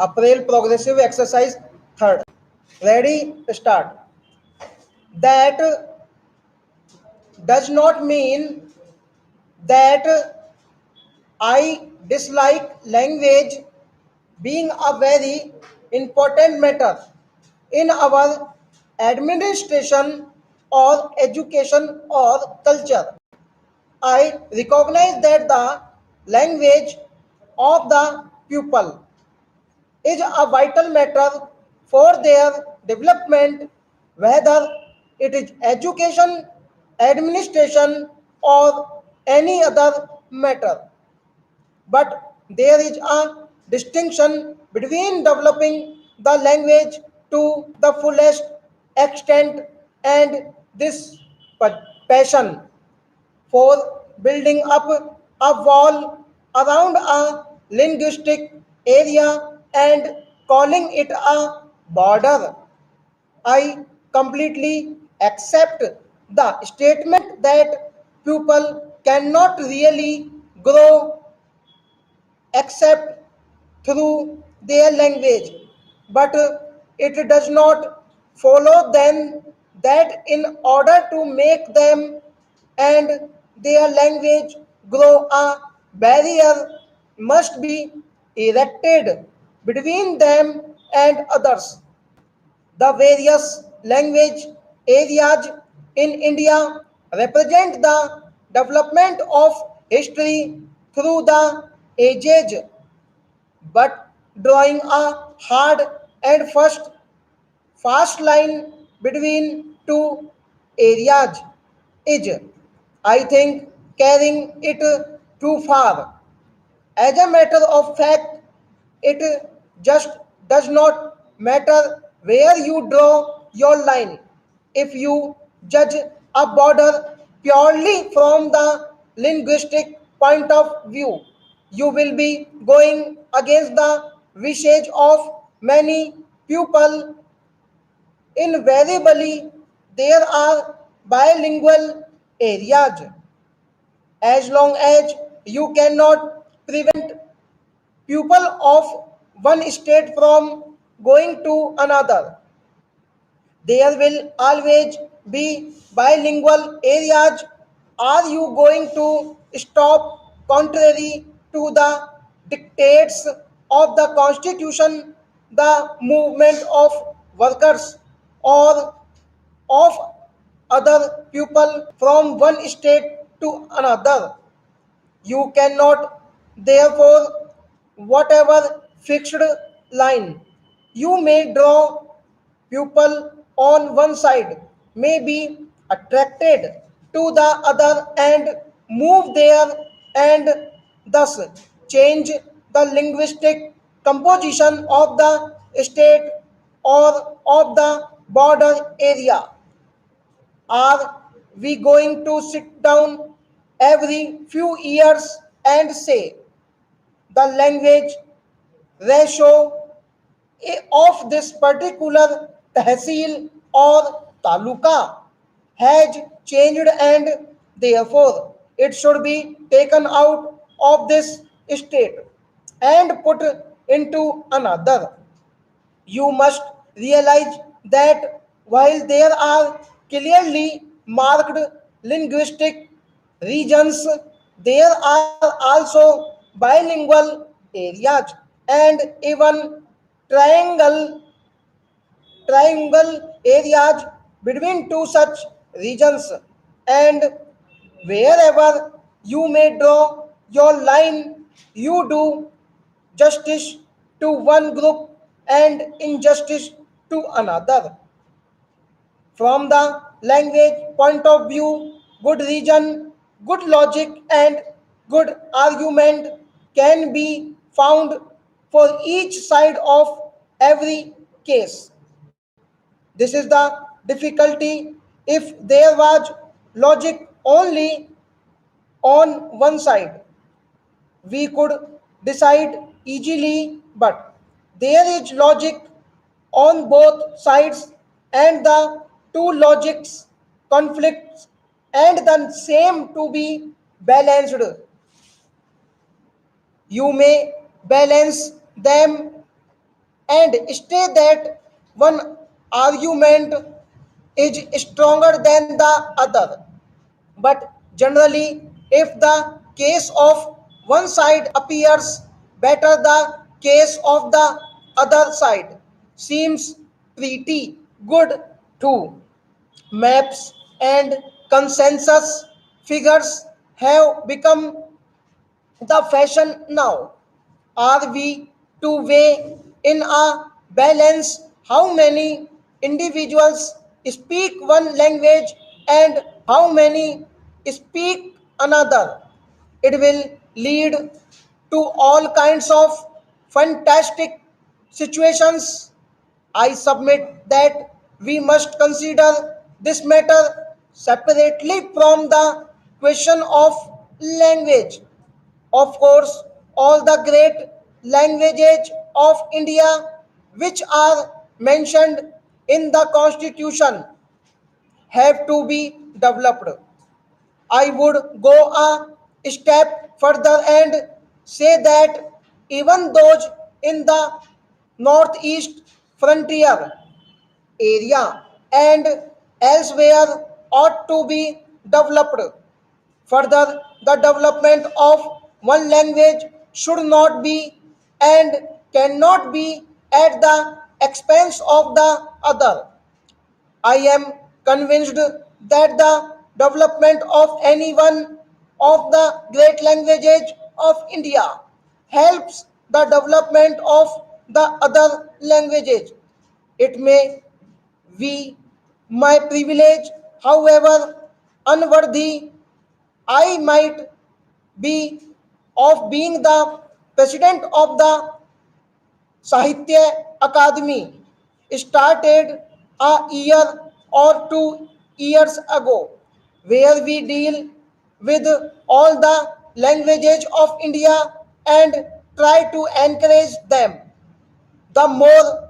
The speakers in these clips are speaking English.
April progressive exercise third. Ready, start. That does not mean that I dislike language being a very important matter in our administration or education or culture. I recognize that the language of the pupil is a vital matter for their development, whether it is education, administration, or any other matter. But there is a distinction between developing the language to the fullest extent and this passion for building up a wall around a linguistic area and calling it a border. I completely accept the statement that people cannot really grow except through their language, but it does not follow then that in order to make them and their language grow, a barrier must be erected between them and others. The various language areas in India represent the development of history through the ages, but drawing a hard and fast line between two areas is, I think, carrying it too far. As a matter of fact, it just does not matter where you draw your line. If you judge a border purely from the linguistic point of view, you will be going against the wishes of many people. Invariably, there are bilingual areas. As long as you cannot prevent people of one state from going to another, there will always be bilingual areas. Are you going to stop contrary to the dictates of the constitution, the movement of workers, or of other people from one state to another? You cannot, therefore, whatever fixed line you may draw, pupil on one side may be attracted to the other and move there and thus change the linguistic composition of the state or of the border area. Are we going to sit down every few years and say the language ratio of this particular tehsil or taluka has changed and therefore it should be taken out of this state and put into another? You must realize that while there are clearly marked linguistic regions, there are also bilingual areas and even triangle triangle areas between two such regions, and wherever you may draw your line, you do justice to one group and injustice to another. From the language point of view, good reason, good logic, and good argument can be found for each side of every case. This is the difficulty. If there was logic only on one side, we could decide easily, but there is logic on both sides, and the two logics conflicts and the same to be balanced. You may balance them and say that one argument is stronger than the other. But generally, if the case of one side appears better, the case of the other side seems pretty good too. Maps and consensus figures have become the fashion now. Are we to weigh in a balance how many individuals speak one language and how many speak another? It will lead to all kinds of fantastic situations. I submit that we must consider this matter separately from the question of language. Of course, all the great languages of India which are mentioned in the constitution have to be developed. I would go a step further and say that even those in the northeast frontier area and elsewhere ought to be developed. Further, the development of one language should not be and cannot be at the expense of the other. I am convinced that the development of any one of the great languages of India helps the development of the other languages. It may be my privilege, however unworthy I might be of being the president of the Sahitya Academy, started a year or 2 years ago, where we deal with all the languages of India and try to encourage them. The more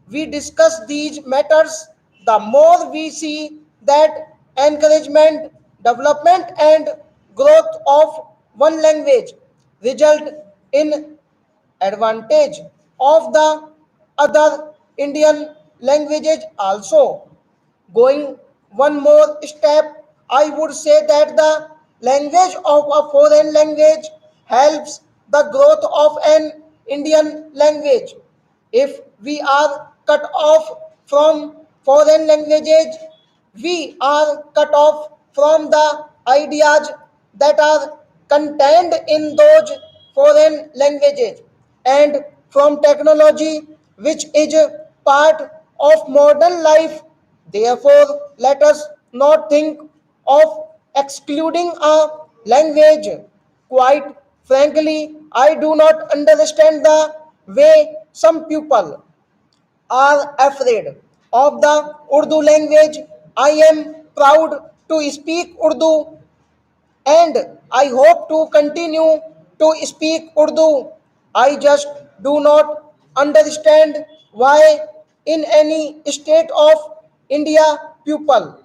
we discuss these matters, the more we see that encouragement, development, and growth of one language result in advantage of the other Indian languages also. Going one more step, I would say that the language of a foreign language helps the growth of an Indian language. If we are cut off from foreign languages, we are cut off from the ideas that are contained in those foreign languages and from technology which is a part of modern life. Therefore, let us not think of excluding a language. Quite frankly, I do not understand the way some people are afraid of the Urdu language. I am proud to speak Urdu and I hope to continue to speak Urdu. I just do not understand why in any state of India people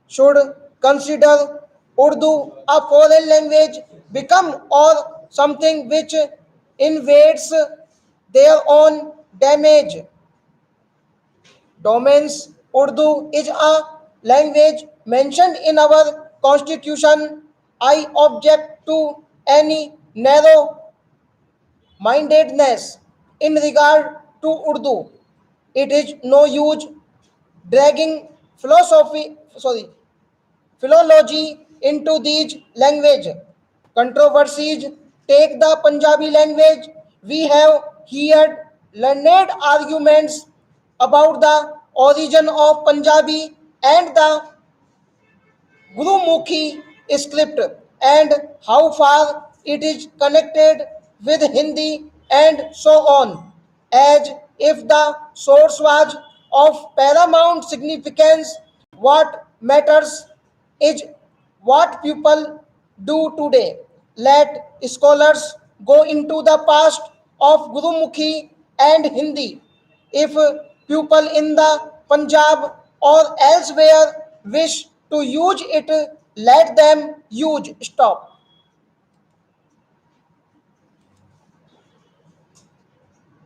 should consider Urdu a foreign language become or something which invades their own damage domains. Urdu is a language mentioned in our constitution. I object to any narrow mindedness in regard to Urdu. It is no use dragging philology into these language controversies. Take the Punjabi language. We have heard learned arguments about the origin of Punjabi and the Gurumukhi script and how far it is connected with Hindi and so on, as if the source was of paramount significance. What matters is what people do today. Let scholars go into the past of Gurumukhi and Hindi. If people in the Punjab or elsewhere wish to use it, let them use. Stop.